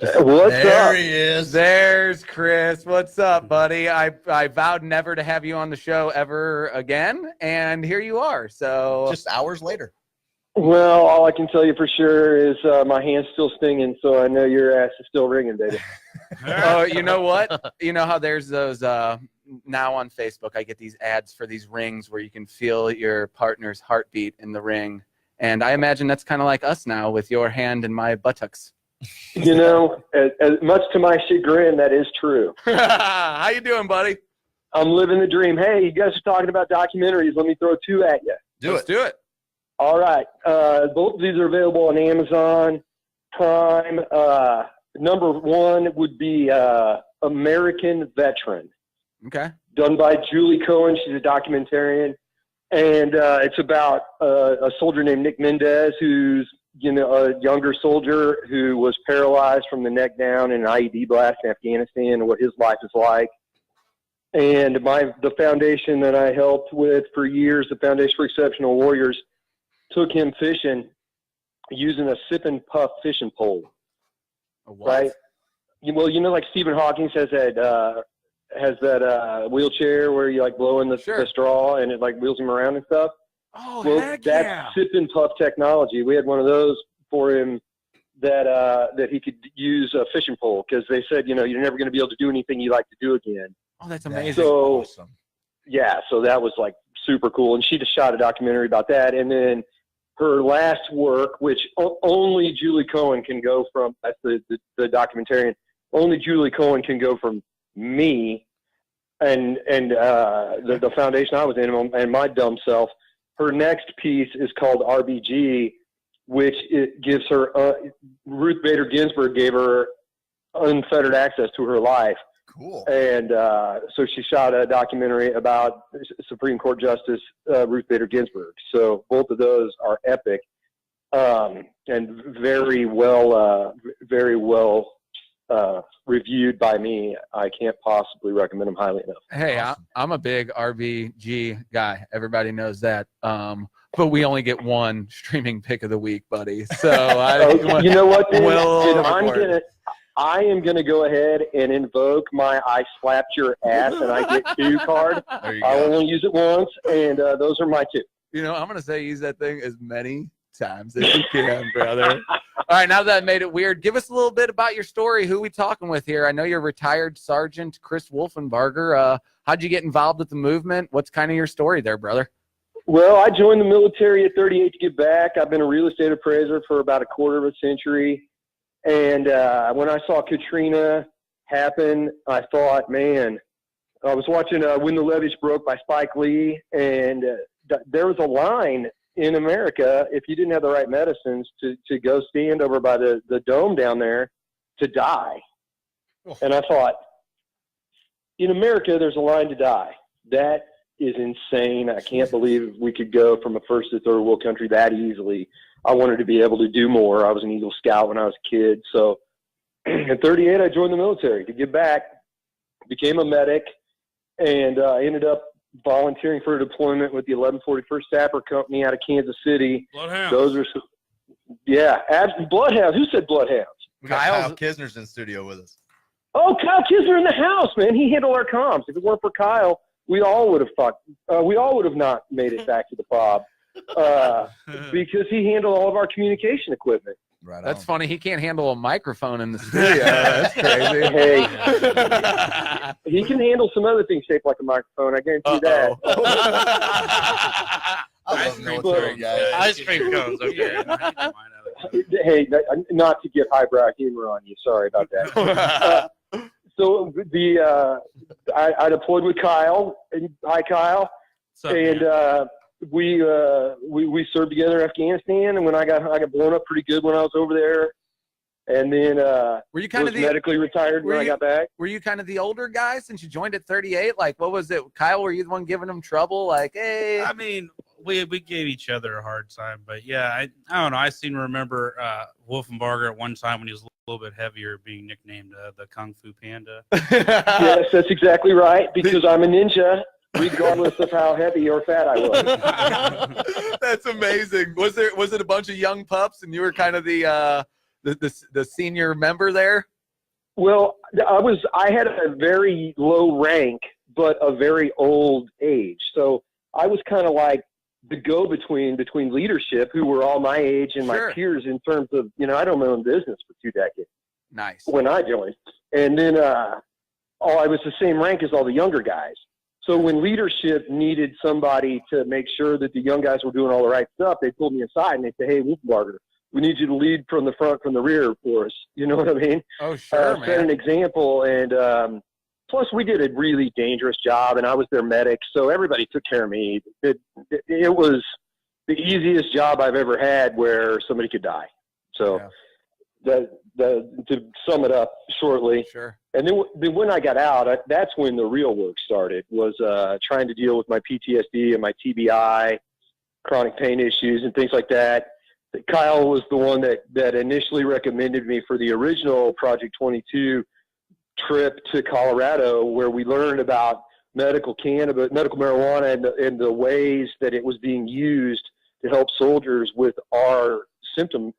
What's up? There he is. There's Chris. What's up, buddy? I vowed never to have you on the show ever again, and here you are. So Just hours later. Well, all I can tell you for sure is my hand's still stinging, so I know your ass is still ringing, baby. Oh, you know what? You know how there's those now on Facebook, I get these ads for these rings where you can feel your partner's heartbeat in the ring. And I imagine that's kind of like us now with your hand in my buttocks. You know, as much to my chagrin, that is true. How you doing, buddy? I'm living the dream. Hey, you guys are talking about documentaries. Let me throw two at you. Let's do it. All right. Both of these are available on Amazon Prime. Number one would be American Veteran. Okay. Done by Julie Cohen. She's a documentarian. And it's about a soldier named Nick Mendez, who's a younger soldier who was paralyzed from the neck down in an IED blast in Afghanistan, and what his life is like. And the foundation that I helped with for years, the Foundation for Exceptional Warriors, took him fishing using a sip and puff fishing pole. Right? Well, like Stephen Hawking has that wheelchair where you like blow in the straw and it like wheels him around and stuff. Oh, well, heck that's yeah. sip and puff technology. We had one of those for him that he could use a fishing pole, because they said, you're never going to be able to do anything you like to do again. Oh, that's amazing. So, awesome. Yeah, so that was like super cool. And she just shot a documentary about that. And then her last work, which only Julie Cohen can go from, that's the documentarian, only Julie Cohen can go from me and the foundation I was in and my dumb self. Her next piece is called RBG, which it gives her, Ruth Bader Ginsburg gave her unfettered access to her life. Cool. And so she shot a documentary about Supreme Court Justice Ruth Bader Ginsburg. So both of those are epic and very well reviewed by me. I can't possibly recommend them highly enough. Hey, awesome. I'm a big RBG guy. Everybody knows that. But we only get one streaming pick of the week, buddy. So you know what? Dude, I am gonna go ahead and invoke my "I slapped your ass and I get two" card. I only use it once, and those are my two. I'm gonna say use that thing as many times as you can, brother. All right, now that I made it weird, give us a little bit about your story. Who we talking with here? I know you're retired Sergeant Chris Wolfenbarger. How'd you get involved with the movement? What's kind of your story there, brother? Well, I joined the military at 38 to give back. I've been a real estate appraiser for about a quarter of a century. And when I saw Katrina happen, I thought, man, I was watching When the Levees Broke by Spike Lee, and there was a line in America, if you didn't have the right medicines, to go stand over by the dome down there to die. Oh. And I thought, in America, there's a line to die. That is insane. I can't believe we could go from a first to third world country that easily. I wanted to be able to do more. I was an Eagle Scout when I was a kid. So at 38, I joined the military to give back, became a medic, and I ended up volunteering for a deployment with the 1141st Sapper Company out of Kansas City. Bloodhounds. Those are Bloodhounds. Who said Bloodhounds? We got Kyle Kisner's in studio with us. Oh, Kyle Kisner in the house, man. He handled our comms. If it weren't for Kyle, we all would have not made it back to the fob. Because he handled all of our communication equipment. Right. That's funny. He can't handle a microphone in the studio. That's crazy. Hey, he can handle some other things shaped like a microphone. I guarantee you that. I love military guys. Ice cream cones. Okay. Hey, not to get highbrow humor on you. Sorry about that. So I deployed with Kyle. Hi, Kyle. And we served together in Afghanistan, and when I got blown up pretty good when I was over there, and then were you kind of medically retired when I got back. Were you kind of the older guy since you joined at 38? Like, what was it, Kyle? Were you the one giving him trouble? Like, hey, I mean, we gave each other a hard time, but yeah, I don't know. I seem to remember Wolfenbarger at one time when he was a little bit heavier, being nicknamed the Kung Fu Panda. Yes, that's exactly right. Because I'm a ninja. Regardless of how heavy or fat I was. That's amazing. Was it a bunch of young pups and you were kind of the the senior member there? Well, I had a very low rank, but a very old age. So I was kind of like the go-between between leadership, who were all my age and Sure. my peers in terms of, I don't own business for 2 decades Nice. when I joined. And then I was the same rank as all the younger guys. So when leadership needed somebody to make sure that the young guys were doing all the right stuff, they pulled me aside and they said, "Hey, Wolfenbarger, we need you to lead from the front, from the rear for us." You know what I mean? Oh, sure, man. Set an example. And plus, we did a really dangerous job, and I was their medic, so everybody took care of me. It was the easiest job I've ever had where somebody could die. So to sum it up shortly. Sure. And then when I got out, that's when the real work started, was trying to deal with my PTSD and my TBI, chronic pain issues and things like that. Kyle was the one that initially recommended me for the original Project 22 trip to Colorado, where we learned about medical cannabis, medical marijuana, and the ways that it was being used to help soldiers with our symptom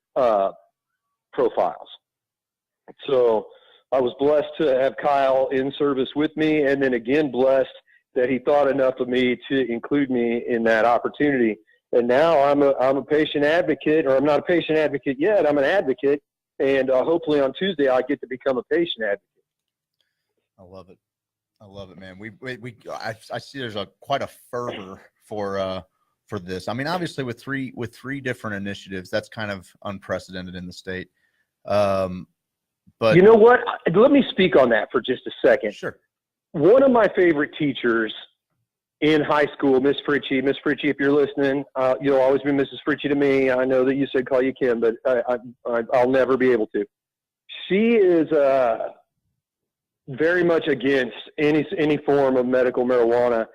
profiles. So I was blessed to have Kyle in service with me, and then again blessed that he thought enough of me to include me in that opportunity. And now I'm a patient advocate, or I'm not a patient advocate yet. I'm an advocate, and hopefully on Tuesday I get to become a patient advocate. I love it, man. I see there's quite a fervor for this. I mean, obviously with three different initiatives, that's kind of unprecedented in the state. But you know what? Let me speak on that for just a second. Sure. One of my favorite teachers in high school, Miss Fritchie. Miss Fritchie, if you're listening, you'll always be Mrs. Fritchie to me. I know that you said call you Kim, but I'll never be able to. She is very much against any form of medical marijuana.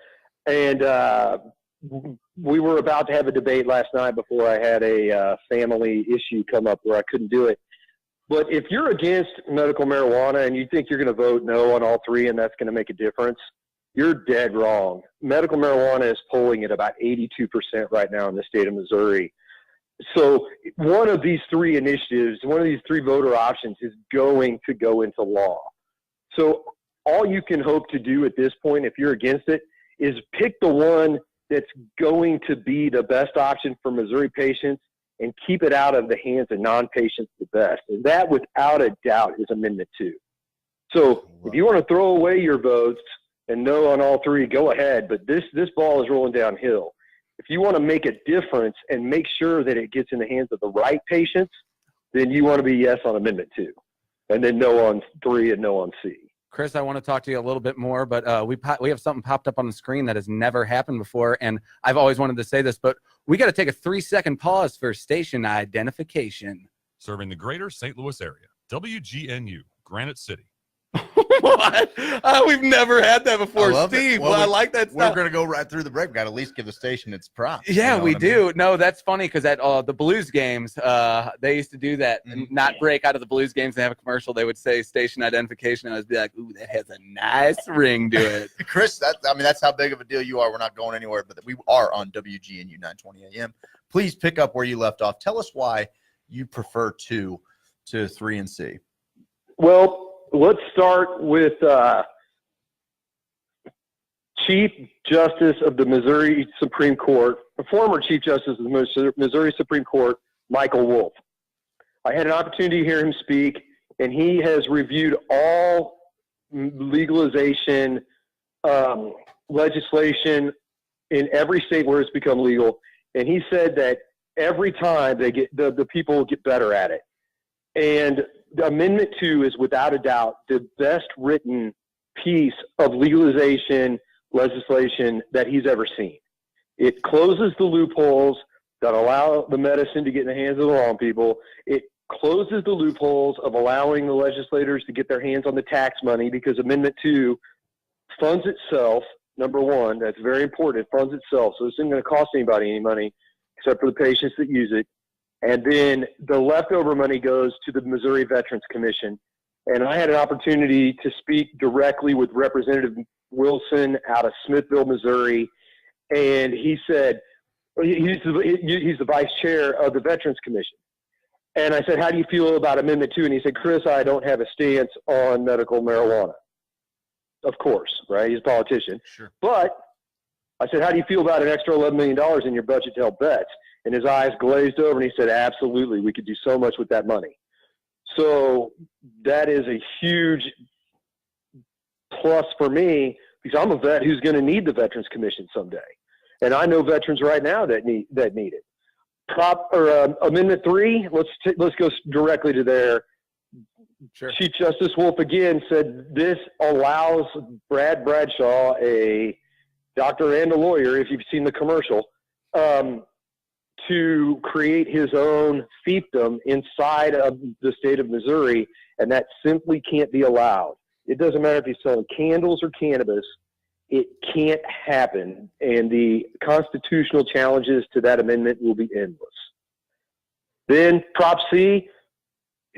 And we were about to have a debate last night before I had a family issue come up where I couldn't do it. But if you're against medical marijuana and you think you're going to vote no on all three and that's going to make a difference, you're dead wrong. Medical marijuana is polling at about 82% right now in the state of Missouri. So one of these three initiatives, one of these three voter options is going to go into law. So all you can hope to do at this point, if you're against it, is pick the one that's going to be the best option for Missouri patients and keep it out of the hands of non-patients the best. And that, without a doubt, is Amendment 2. So if you want to throw away your votes and no on all three, go ahead. But this ball is rolling downhill. If you want to make a difference and make sure that it gets in the hands of the right patients, then you want to be yes on Amendment 2. And then no on 3 and no on C. Chris, I want to talk to you a little bit more, but we have something popped up on the screen that has never happened before, and I've always wanted to say this, but we got to take a 3-second pause for station identification. Serving the greater St. Louis area, WGNU, Granite City. What? We've never had that before, Steve. Well, I like that stuff. We're going to go right through the break. We've got to at least give the station its props. Yeah, you know we do. I mean? No, that's funny because at the Blues games, they used to do that and not break out of the Blues games and have a commercial. They would say station identification. I would be like, ooh, that has a nice ring to it. Chris, that's how big of a deal you are. We're not going anywhere, but we are on WGNU 920 AM. Please pick up where you left off. Tell us why you prefer 2 to 3 and C. Well, let's start with Chief Justice of the Missouri Supreme Court, the former Chief Justice of the Missouri Supreme Court, Michael Wolff. I had an opportunity to hear him speak, and he has reviewed all legalization legislation in every state where it's become legal, and he said that every time they get the people get better at it. And Amendment 2 is without a doubt the best written piece of legalization legislation that he's ever seen. It closes the loopholes that allow the medicine to get in the hands of the wrong people. It closes the loopholes of allowing the legislators to get their hands on the tax money, because Amendment 2 funds itself, number one. That's very important. It funds itself. So this isn't going to cost anybody any money except for the patients that use it. And then the leftover money goes to the Missouri Veterans Commission. And I had an opportunity to speak directly with Representative Wilson out of Smithville, Missouri. And he said, he's the vice chair of the Veterans Commission. And I said, how do you feel about Amendment 2? And he said, Chris, I don't have a stance on medical marijuana. Of course, right? He's a politician. Sure. But I said, how do you feel about an extra $11 million in your budget to help vets? And his eyes glazed over, and he said, absolutely. We could do so much with that money. So that is a huge plus for me, because I'm a vet who's going to need the Veterans Commission someday. And I know veterans right now that need it. Amendment 3, let's go directly to there. Sure. Chief Justice Wolf again said this allows Brad Bradshaw, a doctor and a lawyer, if you've seen the commercial, to create his own fiefdom inside of the state of Missouri, and that simply can't be allowed. It doesn't matter if he's selling candles or cannabis. It can't happen, and the constitutional challenges to that amendment will be endless. Then Prop C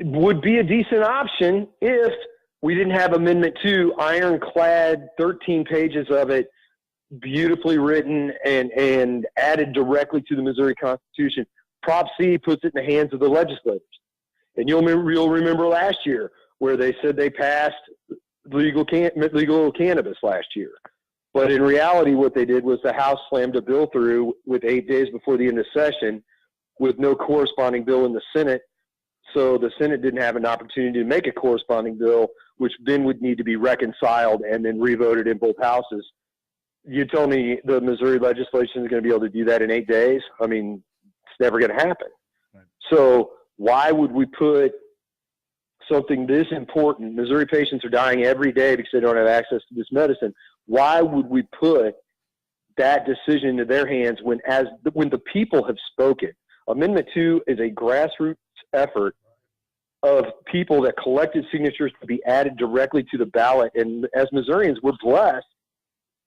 would be a decent option if we didn't have Amendment 2, ironclad, 13 pages of it, beautifully written and added directly to the Missouri Constitution. Prop C puts it in the hands of the legislators. And you'll remember last year where they said they passed legal cannabis last year. But in reality, what they did was the House slammed a bill through with 8 days before the end of session with no corresponding bill in the Senate. So the Senate didn't have an opportunity to make a corresponding bill, which then would need to be reconciled and then revoted in both houses. You tell me the Missouri legislation is going to be able to do that in 8 days? I mean, it's never going to happen. Right. So why would we put something this important? Missouri patients are dying every day because they don't have access to this medicine. Why would we put that decision into their hands when the people have spoken? Amendment 2 is a grassroots effort of people that collected signatures to be added directly to the ballot. And as Missourians, we're blessed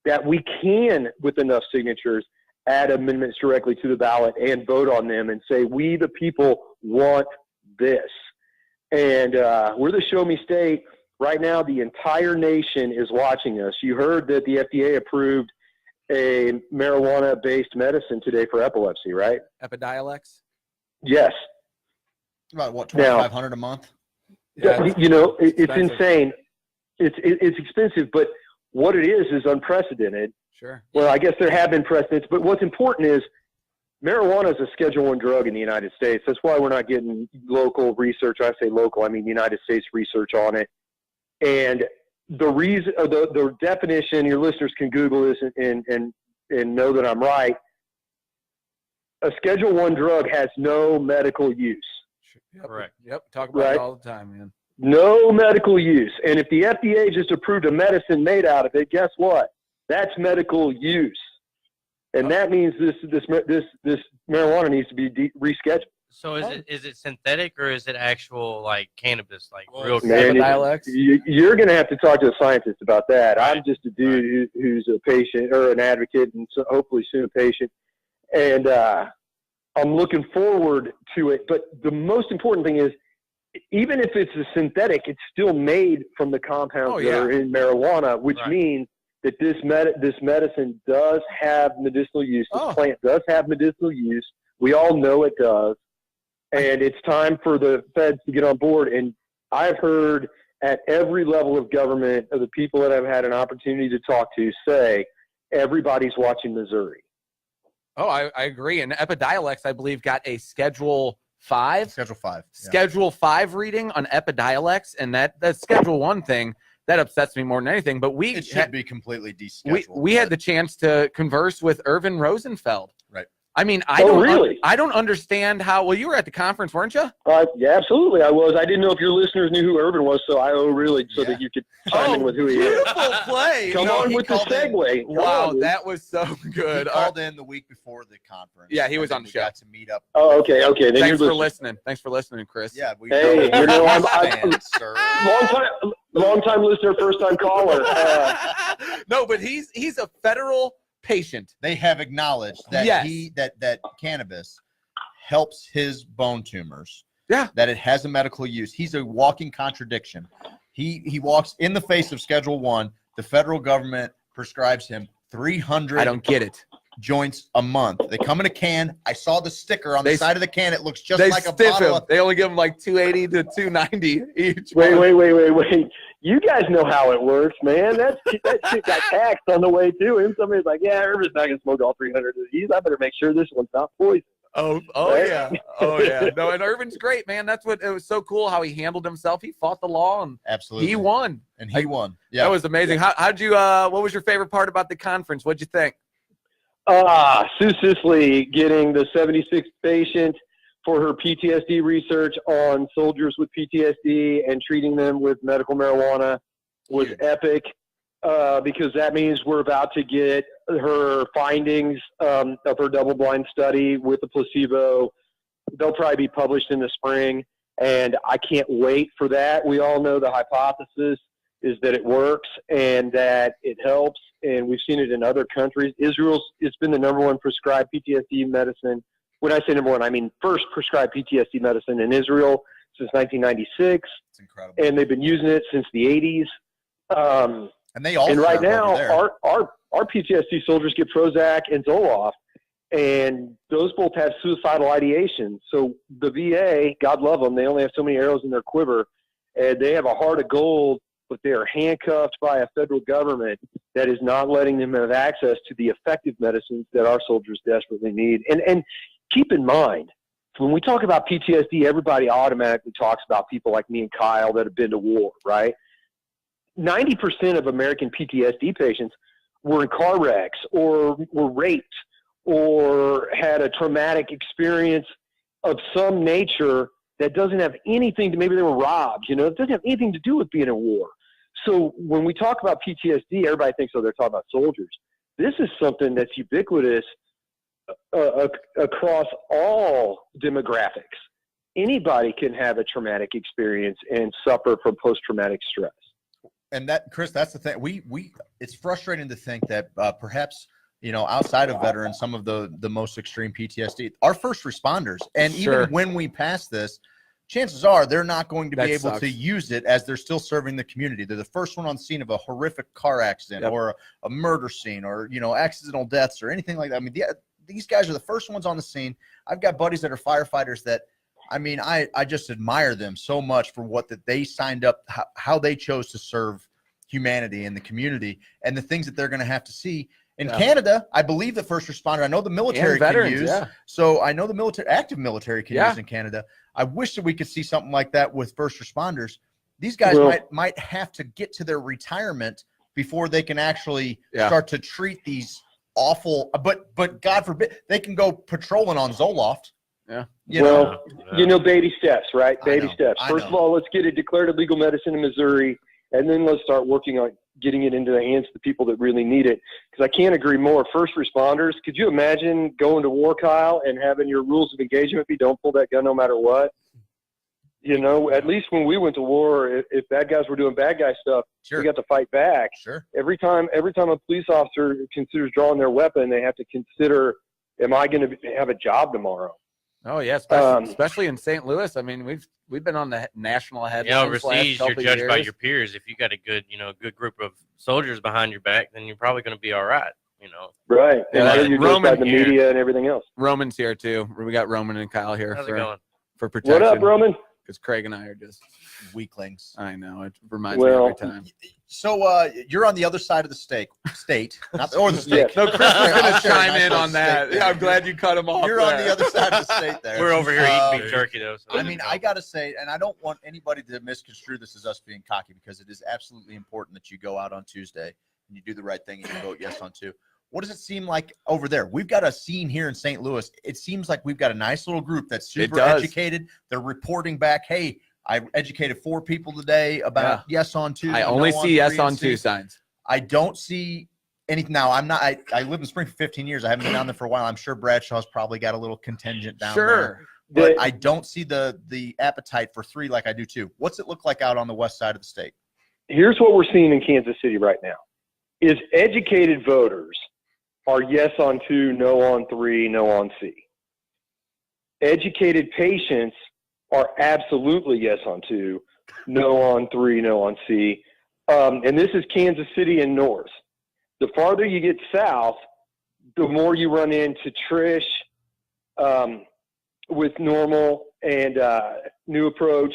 that we can, with enough signatures, add amendments directly to the ballot and vote on them and say, we, the people, want this. And we're the show me state. Right now, the entire nation is watching us. You heard that the FDA approved a marijuana-based medicine today for epilepsy, right? Epidiolex? Yes. About what, $2,500 a month? Yeah, it's insane. It's expensive, but what it is unprecedented. Sure. Well, I guess there have been precedents, but what's important is marijuana is a Schedule I drug in the United States. That's why we're not getting local research. I say local, I mean United States research on it. And the reason, the definition, your listeners can Google this and know that I'm right. A Schedule I drug has no medical use. Yep. Correct. Yep. Talk about it all the time, man. No medical use. And if the FDA just approved a medicine made out of it, guess what? That's medical use. And that means this marijuana needs to be rescheduled. So is it synthetic or is it actual like cannabis, like real Man, cannabis? you're going to have to talk to a scientist about that. I'm just a dude who's a patient or an advocate, and so hopefully soon a patient. And I'm looking forward to it. But the most important thing is, even if it's a synthetic, it's still made from the compounds that are in marijuana, which means that this medicine does have medicinal use. This plant does have medicinal use. We all know it does. And it's time for the feds to get on board. And I've heard at every level of government of the people that I've had an opportunity to talk to say, everybody's watching Missouri. Oh, I agree. And Epidiolex, I believe, got a Schedule 5. Schedule 5. Schedule 5 reading on Epidiolex. And that Schedule 1 thing, that upsets me more than anything. But It should be completely descheduled. We had the chance to converse with Irvin Rosenfeld. Right. I mean, I don't understand how. Well, you were at the conference, weren't you? Yeah, absolutely, I was. I didn't know if your listeners knew who Irvin was, so I that you could chime in with who he is. Beautiful play. Come on with the segue. Wow, that was so good. He called in the week before the conference. Yeah, he was on the show. We got to meet up. Oh, okay. Then Thanks for listening. Thanks for listening, Chris. Yeah. Hey, I'm sir. long time listener, first time caller. No, but he's a federal patient. They have acknowledged that that cannabis helps his bone tumors. Yeah. That it has a medical use. He's a walking contradiction. He walks in the face of Schedule 1. The federal government prescribes him 300 I don't get it. joints a month. They come in a can. I saw the sticker on the side of the can. It looks just They like a stiff bottle. him. They only give him like 280 to 290 each. Wait. You guys know how it works, man. That shit got taxed on the way to him. Somebody's like, yeah, Irvin's not going to smoke all 300 of these. I better make sure this one's not poison. Oh Right? yeah. Oh yeah. No, and Irvin's great, man. That's what it was so cool how he handled himself. He fought the law and Absolutely. he won. And he won. Yeah. That was amazing. How'd you what was your favorite part about the conference? What'd you think? Sue Sisley getting the 76th patient for her PTSD research on soldiers with PTSD and treating them with medical marijuana was epic, because that means we're about to get her findings of her double-blind study with the placebo. They'll probably be published in the spring, and I can't wait for that. We all know the hypothesis is that it works and that it helps, and we've seen it in other countries. It's been the number one prescribed PTSD medicine. When I say number one, I mean first prescribed PTSD medicine in Israel since 1996. It's incredible. And they've been using it since the 80s. And they all and right serve over now, there. our PTSD soldiers get Prozac and Zoloft, and those both have suicidal ideation. So the VA, God love them, they only have so many arrows in their quiver, and they have a heart of gold, but they are handcuffed by a federal government that is not letting them have access to the effective medicines that our soldiers desperately need. And keep in mind, when we talk about PTSD, everybody automatically talks about people like me and Kyle that have been to war, right? 90% of American PTSD patients were in car wrecks or were raped or had a traumatic experience of some nature that doesn't have anything to, maybe they were robbed, it doesn't have anything to do with being in war. So when we talk about PTSD, everybody thinks, oh, they're talking about soldiers. This is something that's ubiquitous across all demographics. Anybody can have a traumatic experience and suffer from post-traumatic stress. And that, Chris, that's the thing. It's frustrating to think that perhaps, outside of veterans, some of the most extreme PTSD, our first responders, and Sure. even when we pass this, chances are they're not going to be That able sucks. to use it as they're still serving the community. They're the first one on scene of a horrific car accident Yep. or a murder scene or, accidental deaths or anything like that. I mean, these guys are the first ones on the scene. I've got buddies that are firefighters that, I just admire them so much for that they signed up, how they chose to serve humanity and the community and the things that they're going to have to see. In Canada, I believe the first responder, I know the military veterans, can use. yeah. So I know the active military can Yeah. use in Canada. I wish that we could see something like that with first responders. These guys might have to get to their retirement before they can actually start to treat these awful, but God forbid, they can go patrolling on Zoloft. Yeah. Baby steps, right? Baby steps. I First know. of all, let's get it declared a legal medicine in Missouri, and then let's start working on getting it into the hands of the people that really need it. Because I can't agree more. First responders, could you imagine going to war, Kyle, and having your rules of engagement be don't pull that gun no matter what? At least when we went to war, if bad guys were doing bad guy stuff, we got to fight back. Sure. Every time a police officer considers drawing their weapon, they have to consider, am I going to have a job tomorrow? Oh yeah, especially in St. Louis. I mean, we've been on the national headlines. Overseas, last you're couple judged by years. your peers. If you got a good, good group of soldiers behind your back, then you're probably going to be all right. Right. Yeah, And you're judged by the media and everything else. Roman's here too. We got Roman and Kyle here How's it going? for protection. What up, Roman? Because Craig and I are just Weaklings. I know it reminds me every time. So you're on the other side of the state, or the state. No, Chris was I'm going to sure chime nice in little on that. steak Yeah, I'm there. glad you cut him off. You're on the other side of the state there. We're over here eating beef jerky, though. So I got to say, and I don't want anybody to misconstrue this as us being cocky, because it is absolutely important that you go out on Tuesday and you do the right thing and you vote yes on 2. What does it seem like over there? We've got a scene here in St. Louis. It seems like we've got a nice little group that's super educated. They're reporting back, hey, I educated 4 people today about yes on 2. I only see yes on 2 signs. I don't see anything. Now, I live in Spring for 15 years. I haven't been down there for a while. I'm sure Bradshaw's probably got a little contingent down there. But I don't see the appetite for 3 like I do 2. What's it look like out on the west side of the state? Here's what we're seeing in Kansas City right now is educated voters are yes on 2, no on 3, no on C. Educated patients are absolutely yes on 2, no on 3, no on C. And this is Kansas City and north. The farther you get south, the more you run into Trish with Normal and New Approach,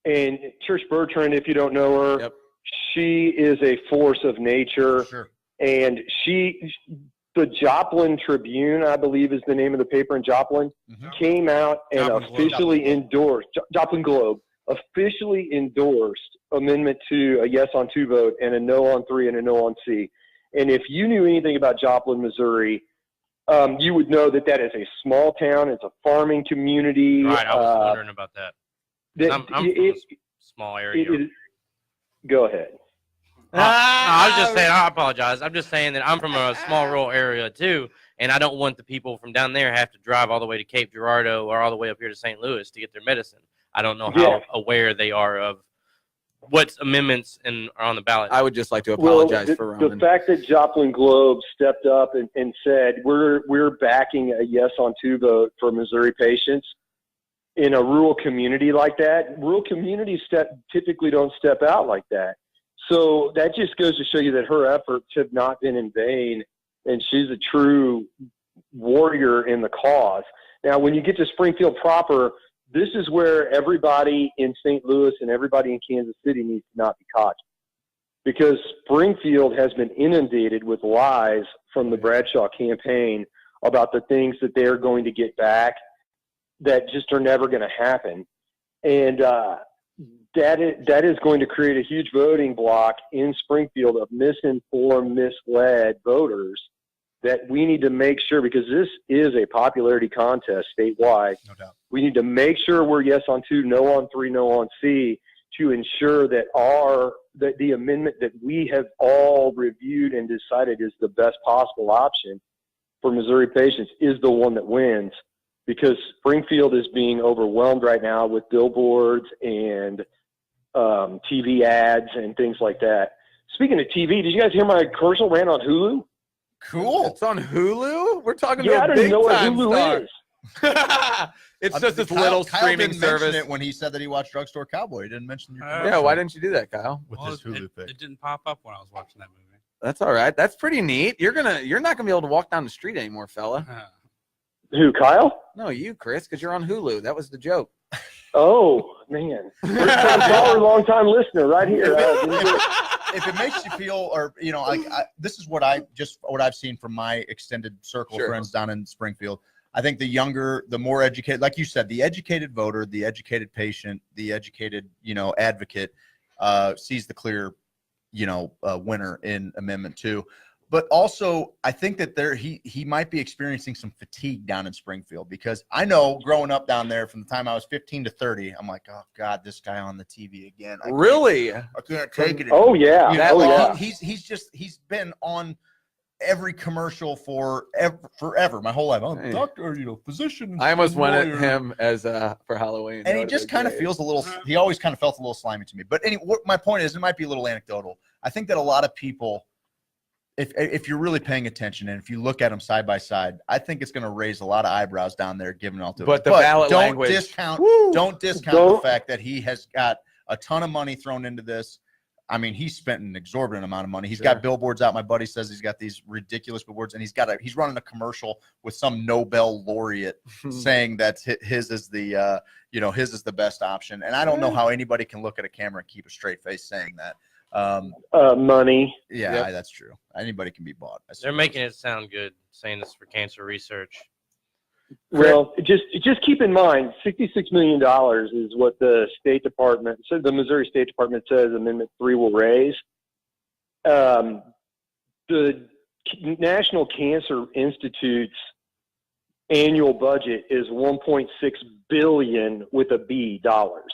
and Trish Bertrand, if you don't know her, Yep. she is a force of nature. Sure. And the Joplin Tribune, I believe is the name of the paper in Joplin, came out and Joplin Globe. officially endorsed, Joplin Globe, officially endorsed Amendment 2, a yes on 2 vote, and a no on 3 and a no on C. And if you knew anything about Joplin, Missouri, you would know that that is a small town. It's a farming community. Right, I was wondering about that. I'm from a small area. Go ahead. I was just saying, I apologize. I'm just saying that I'm from a small rural area too, and I don't want the people from down there have to drive all the way to Cape Girardeau or all the way up here to St. Louis to get their medicine. I don't know how aware they are of what amendments are on the ballot. I would just like to apologize for the Roman. fact that Joplin Globe stepped up and said we're backing a yes on 2 vote for Missouri patients in a rural community like that. Rural communities typically don't step out like that. So that just goes to show you that her efforts have not been in vain, and she's a true warrior in the cause. Now, when you get to Springfield proper, this is where everybody in St. Louis and everybody in Kansas City needs to not be cocky, because Springfield has been inundated with lies from the Bradshaw campaign about the things that they're going to get back that just are never going to happen. And that is going to create a huge voting block in Springfield of misinformed, misled voters that we need to make sure, because this is a popularity contest statewide. No doubt. We need to make sure we're yes on 2, no on 3, no on C, to ensure that the amendment that we have all reviewed and decided is the best possible option for Missouri patients is the one that wins, because Springfield is being overwhelmed right now with billboards and TV ads and things like that. Speaking of TV, did you guys hear my commercial ran on Hulu? Cool. It's on Hulu? We're talking Yeah, I about don't even know what big-time Hulu star. is. It's just this Kyle- little Kyle streaming didn't mention service. it when he said that he watched Drugstore Cowboy. He didn't mention your Yeah, Yeah, why didn't you do that, Kyle? with Well, his Hulu pick. it didn't pop up when I was watching that movie. That's all right. That's pretty neat. You're not gonna be able to walk down the street anymore, fella. Who, Kyle? No, you, Chris, because you're on Hulu. That was the joke. Oh, man. First time caller, long time listener right here. If it makes you feel, or like this is what I've seen from my extended circle of friends down in Springfield. I think the younger, the more educated, like you said, the educated voter, the educated patient, the educated advocate sees the clear winner in Amendment 2. But also, I think that he might be experiencing some fatigue down in Springfield, because I know growing up down there from the time I was 15 to 30, I'm like, oh God, this guy on the TV again. Really? I can't take it. Oh, yeah. Yeah. He's been on every commercial forever, my whole life. I'm a doctor, physician. I almost went at him as for Halloween. And he just kind of feels a little. He always kind of felt a little slimy to me. But anyway, my point is, it might be a little anecdotal. I think that a lot of people, if you're really paying attention and if you look at them side by side, I think it's going to raise a lot of eyebrows down there, giving all to. But the ballot language. Don't discount the fact that he has got a ton of money thrown into this. I mean, he's spent an exorbitant amount of money. He's got billboards out. My buddy says he's got these ridiculous billboards, and he's running a commercial with some Nobel laureate saying that his is the his is the best option. And I don't know how anybody can look at a camera and keep a straight face saying that. Money. Yeah, that's true. Anybody can be bought. They're making it sound good, saying this for cancer research. Well, just keep in mind, $66 million is what the State Department, so the Missouri State Department says Amendment 3 will raise. The National Cancer Institute's annual budget is $1.6 billion with a B dollars.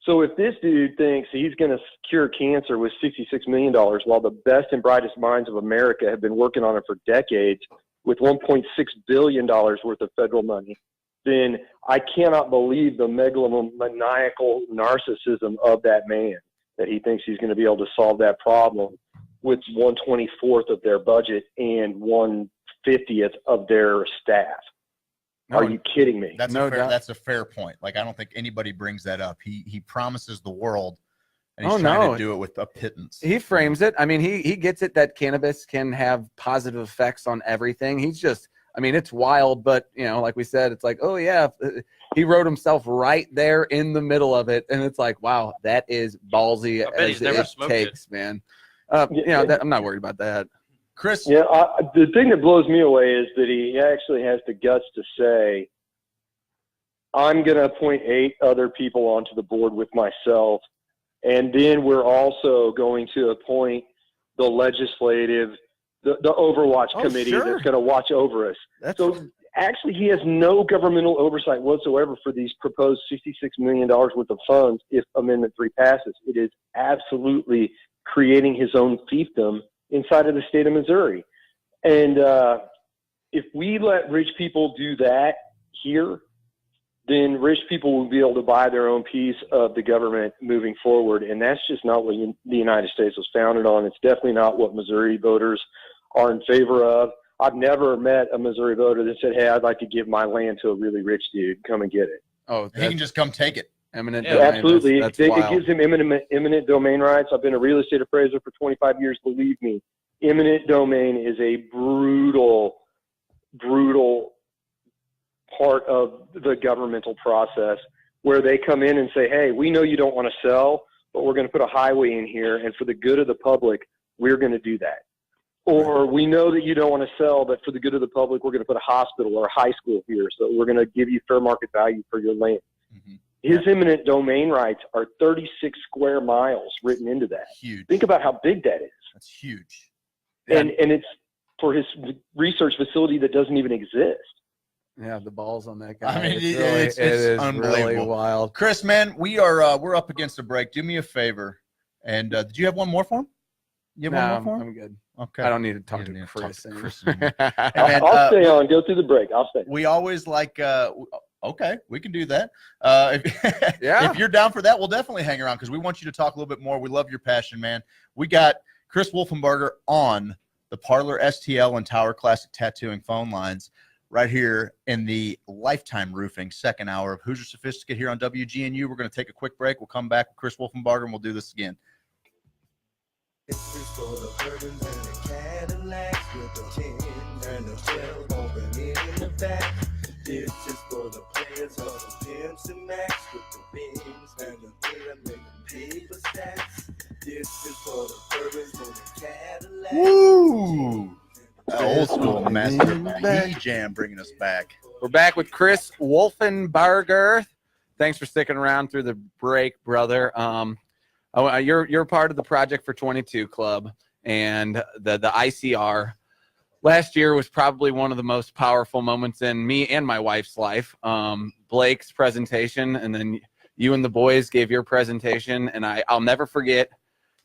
So if this dude thinks he's going to cure cancer with $66 million, while the best and brightest minds of America have been working on it for decades with $1.6 billion worth of federal money, then I cannot believe the megalomaniacal narcissism of that man, that he thinks he's going to be able to solve that problem with 1/24 of their budget and 1/50 of their staff. No, Are you kidding me? That's a fair point. Like, I don't think anybody brings that up. He promises the world and he's trying to do it with a pittance. He frames it. I mean, he gets it that cannabis can have positive effects on everything. He's just, I mean, it's wild, but like we said, it's like, oh yeah, he wrote himself right there in the middle of it, and it's like, wow, that is ballsy as it takes, man. I'm not worried about that. Chris, yeah, the thing that blows me away is that he actually has the guts to say, I'm going to appoint 8 other people onto the board with myself. And then we're also going to appoint the legislative, the Overwatch committee that's going to watch over us. Actually, he has no governmental oversight whatsoever for these proposed $66 million worth of funds if Amendment 3 passes. It is absolutely creating his own fiefdom inside of the state of Missouri. And if we let rich people do that here, then rich people will be able to buy their own piece of the government moving forward. And that's just not what the United States was founded on. It's definitely not what Missouri voters are in favor of. I've never met a Missouri voter that said, hey, I'd like to give my land to a really rich dude. Come and get it. Oh, he can just come take it. Eminent domain. Absolutely. It gives him eminent domain rights. I've been a real estate appraiser for 25 years. Believe me, eminent domain is a brutal part of the governmental process where they come in and say, hey, we know you don't want to sell, but we're going to put a highway in here, and for the good of the public, we're going to do that. Or we know that you don't want to sell, but for the good of the public, we're going to put a hospital or a high school here, so we're going to give you fair market value for your land. Mm-hmm. His eminent domain rights are 36 square miles written into that. Huge. Think about how big that is. That's huge. And it's for his research facility that doesn't even exist. Yeah, the balls on that guy. I mean, it's unbelievable. Really wild. Chris, man, we're up against a break. Do me a favor. And did you have one more for him? You have one more for him? I'm good. Okay. I don't need to talk to Chris. I'll stay on. Go through the break. I'll stay. We always like. Okay, we can do that. If you're down for that, we'll definitely hang around because we want you to talk a little bit more. We love your passion, man. We got Chris Wolfenbarger on the Parlor STL and Tower Classic Tattooing phone lines right here in the Lifetime Roofing second hour of Hoosier Sophisticate here on WGNU. We're going to take a quick break. We'll come back with Chris Wolfenbarger, and we'll do this again. It's just for the bourbons and the Cadillacs with the tins and the shells open in the back. This is for the players of the pimps and max with the beams and the glitter making paper stacks. This is for the bourbons and the Cadillacs. Woo! Old school master P-Jam bringing us back. We're back with Chris Wolfenbarger. Thanks for sticking around through the break, brother. You're part of the Project for 22 Club, and the ICR. Last year was probably one of the most powerful moments in me and my wife's life. Blake's presentation, and then you and the boys gave your presentation, and I'll never forget.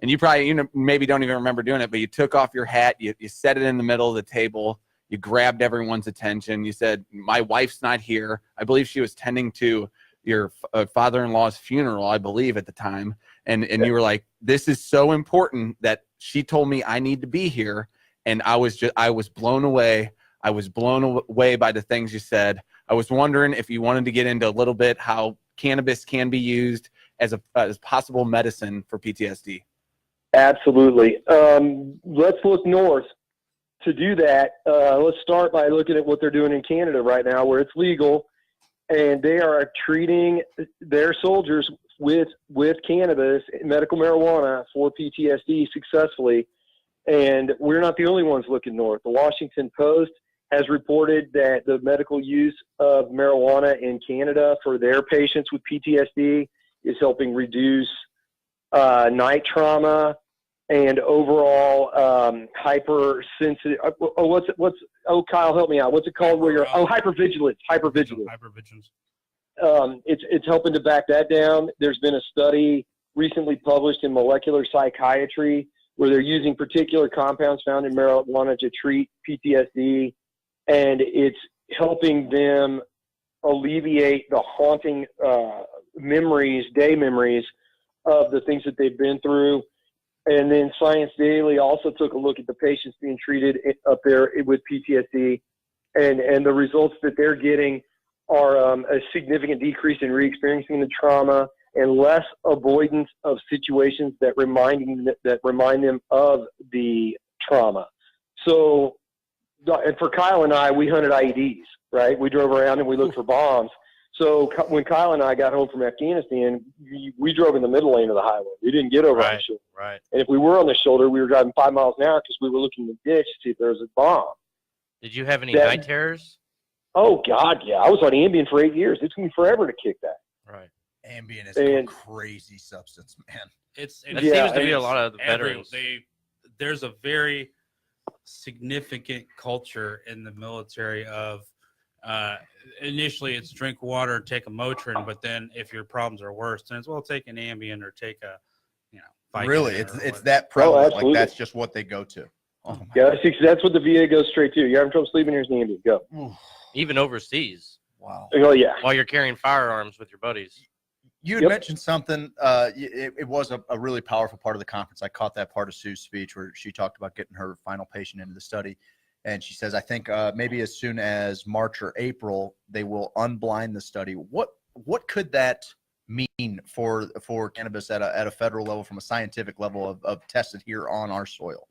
And you probably, maybe don't even remember doing it, but you took off your hat, you set it in the middle of the table, you grabbed everyone's attention. You said, my wife's not here. I believe she was tending to your father-in-law's funeral, I believe at the time. And you were like, this is so important that she told me I need to be here. And I was blown away. I was blown away by the things you said. I was wondering if you wanted to get into a little bit how cannabis can be used as possible medicine for PTSD. Absolutely. Let's look north. To do that, let's start by looking at what they're doing in Canada right now, where it's legal, and they are treating their soldiers with cannabis, medical marijuana, for PTSD successfully. And we're not the only ones looking north. The Washington Post has reported that the medical use of marijuana in Canada for their patients with PTSD is helping reduce night trauma and overall hypersensitive. Kyle, help me out. What's it called? Where you're hypervigilance. It's helping to back that down. There's been a study recently published in Molecular Psychiatry where they're using particular compounds found in marijuana to treat PTSD, and it's helping them alleviate the haunting day memories of the things that they've been through. And then Science Daily also took a look at the patients being treated up there with PTSD, and the results that they're getting are a significant decrease in re-experiencing the trauma and less avoidance of situations that remind them of the trauma. So, and for Kyle and I, we hunted IEDs, right? We drove around and we looked for bombs. So when Kyle and I got home from Afghanistan, we drove in the middle lane of the highway. We didn't get over on the shoulder. Right. And if we were on the shoulder, we were driving 5 miles an hour because we were looking in the ditch to see if there was a bomb. Did you have any night terrors? Oh, God, yeah. I was on Ambien for 8 years. It's going to be forever to kick that. Right. Ambien is a crazy substance, man. It seems to be a lot of the veterans. There's a very significant culture in the military of initially it's drink water and take a Motrin, but then if your problems are worse, then it's take an Ambien or take a Vicodin. Really, it's that prevalent. Like that's just what they go to. Oh my God. That's what the VA goes straight to. You're having trouble sleeping, here's an Ambien. Go. Even overseas. Wow. Oh yeah. While you're carrying firearms with your buddies. You had mentioned something. It was a really powerful part of the conference. I caught that part of Sue's speech where she talked about getting her final patient into the study. And she says, I think maybe as soon as March or April, they will unblind the study. What could that mean for cannabis at a federal level, from a scientific level of tested here on our soil?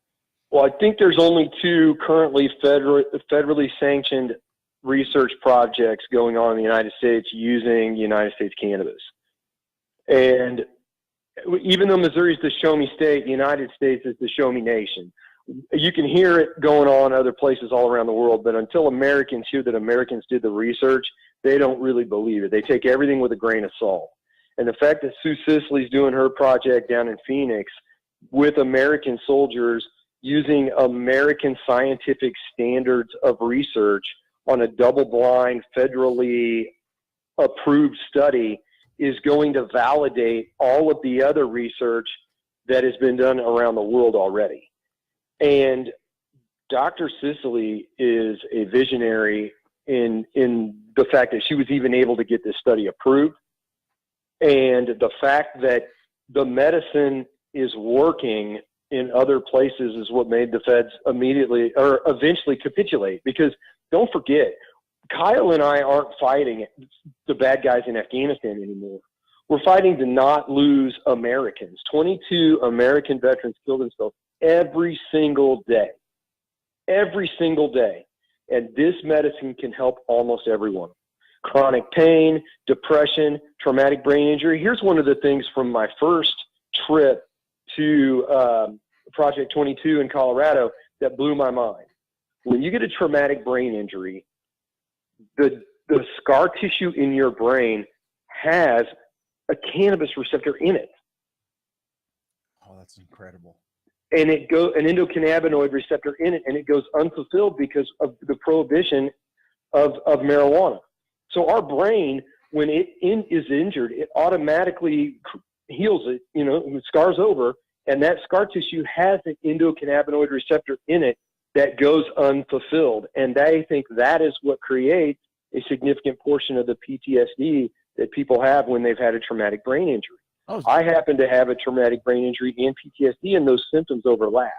Well, I think there's only 2 currently federally sanctioned research projects going on in the United States using United States cannabis. And even though Missouri is the show me state, the United States is the show me nation. You can hear it going on other places all around the world, but until Americans hear that Americans did the research, they don't really believe it. They take everything with a grain of salt. And the fact that Sue Sisley's doing her project down in Phoenix with American soldiers using American scientific standards of research on a double-blind, federally approved study is going to validate all of the other research that has been done around the world already. And Dr. Sisley is a visionary in the fact that she was even able to get this study approved, and the fact that the medicine is working in other places is what made the feds eventually capitulate. Because don't forget, Kyle and I aren't fighting the bad guys in Afghanistan anymore. We're fighting to not lose Americans. 22 American veterans killed themselves every single day. And this medicine can help almost everyone. Chronic pain, depression, traumatic brain injury. Here's one of the things from my first trip to Project 22 in Colorado that blew my mind. When you get a traumatic brain injury, the scar tissue in your brain has a cannabis receptor in it. Oh, that's incredible. And it goes an endocannabinoid receptor in it, and it goes unfulfilled because of the prohibition of marijuana. So our brain, when it is injured, it automatically heals it, it scars over, and that scar tissue has an endocannabinoid receptor in it that goes unfulfilled. And they think that is what creates a significant portion of the PTSD that people have when they've had a traumatic brain injury. Oh. I happen to have a traumatic brain injury and PTSD, and those symptoms overlap.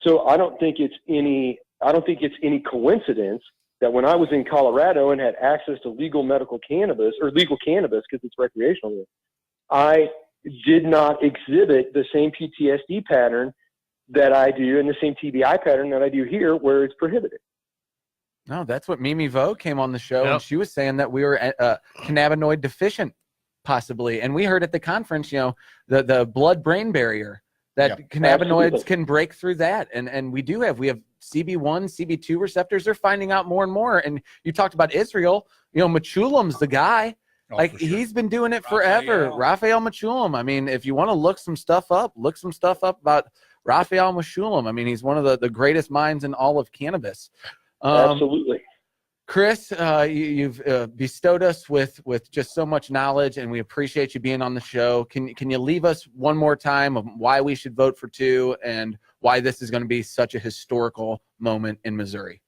So I don't think it's any coincidence that when I was in Colorado and had access to legal cannabis because it's recreational, I did not exhibit the same PTSD pattern that I do and the same TBI pattern that I do here where it's prohibited. No, that's what Mimi Vo came on the show, Yep. and she was saying that we were cannabinoid deficient, possibly. And we heard at the conference, the blood-brain barrier, that cannabinoids absolutely. can break through that. And we have CB1, CB2 receptors. They're finding out more and more. And you talked about Israel, Machulam's the guy. Oh, Like, for sure. he's been doing it forever. Raphael Machulam. I mean, if you want to look some stuff up about Raphael Machulam. I mean, he's one of the greatest minds in all of cannabis. Absolutely. Chris, you've bestowed us with just so much knowledge, and we appreciate you being on the show. Can you leave us one more time of why we should vote for 2 and why this is going to be such a historical moment in Missouri?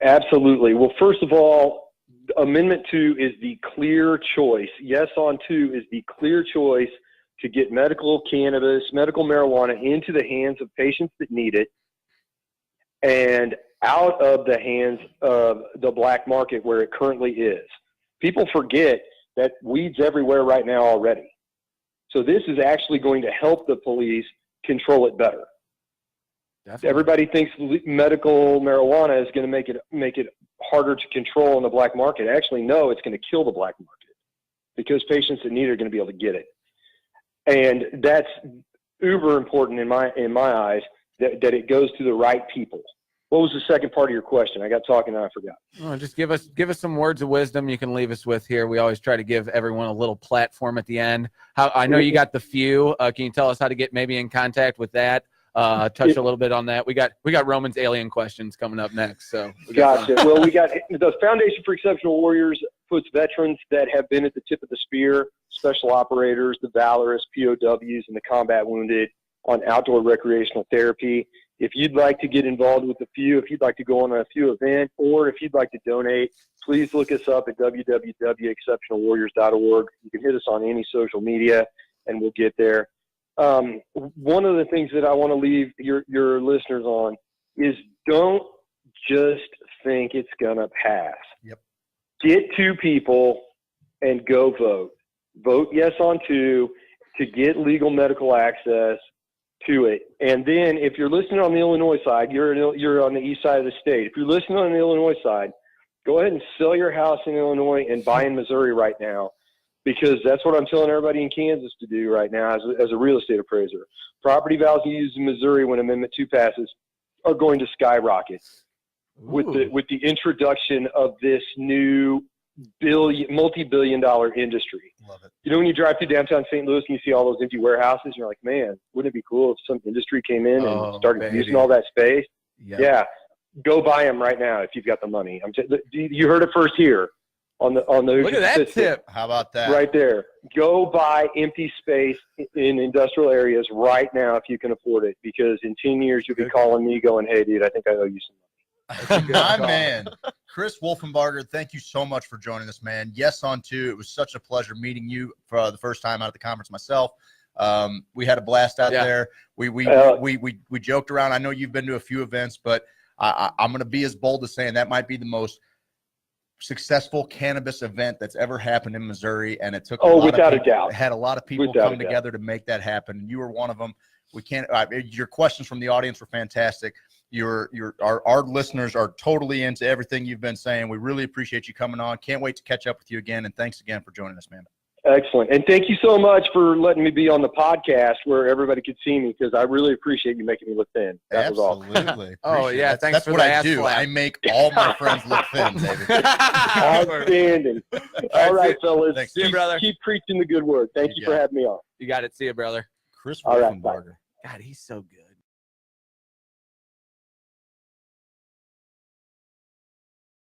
Absolutely. Well, first of all, Amendment 2 is the clear choice. Yes on 2 is the clear choice to get medical cannabis, medical marijuana into the hands of patients that need it and out of the hands of the black market where it currently is. People forget that weed's everywhere right now already. So this is actually going to help the police control it better. Definitely. Everybody thinks medical marijuana is going to make it harder to control in the black market. Actually, no, it's going to kill the black market because patients that need it are going to be able to get it. And that's uber important in my eyes, that it goes to the right people. What was the second part of your question? I got talking and I forgot. Oh, just give us some words of wisdom you can leave us with here. We always try to give everyone a little platform at the end. I know you got the few. Can you tell us how to get maybe in contact with that? Touch a little bit on that. We got Roman's alien questions coming up next. So gotcha. Well, we got the Foundation for Exceptional Warriors puts veterans that have been at the tip of the spear, special operators, the valorous, POWs, and the combat wounded on outdoor recreational therapy. If you'd like to get involved with a few, if you'd like to go on a few event, or if you'd like to donate, please look us up at www.exceptionalwarriors.org. You can hit us on any social media, and we'll get there. One of the things that I want to leave your listeners on is don't just think it's going to pass. Yep. Get 2 people and go vote. Vote yes on 2 to get legal medical access to it. And then if you're listening on the Illinois side, you're on the east side of the state. If you're listening on the Illinois side, go ahead and sell your house in Illinois and buy in Missouri right now, because that's what I'm telling everybody in Kansas to do right now as a real estate appraiser. Property values in Missouri when Amendment 2 passes are going to skyrocket with the introduction of this new multi-billion-dollar industry. Love it. You know, when you drive through downtown St. Louis and you see all those empty warehouses, you're like, man, wouldn't it be cool if some industry came in and started using all that space? Yep. Yeah, go buy them right now if you've got the money. You heard it first here on the Look at that tip. How about that? right there. Go buy empty space in industrial areas right now if you can afford it, because in 10 years you'll be calling me going, hey, dude, I think I owe you some money. My man, Chris Wolfenbarger, thank you so much for joining us, man. Yes on 2. It was such a pleasure meeting you for the first time out at the conference myself. We had a blast out there. We joked around. I know you've been to a few events, but I'm going to be as bold as saying that might be the most successful cannabis event that's ever happened in Missouri, and it took without a doubt. It had a lot of people come together to make that happen, and you were one of them. We can't. Your questions from the audience were fantastic. Our listeners are totally into everything you've been saying. We really appreciate you coming on. Can't wait to catch up with you again, and thanks again for joining us, man. Excellent. And thank you so much for letting me be on the podcast where everybody could see me, because I really appreciate you making me look thin. That was awesome. Absolutely. Oh, yeah. That's what I do. I make all my friends look thin, David. Outstanding. All right, fellas. Thanks. See you, brother. Keep preaching the good word. Thank you for having me on. You got it. See you, brother. Chris All right, Wolfenbarger. God, he's so good.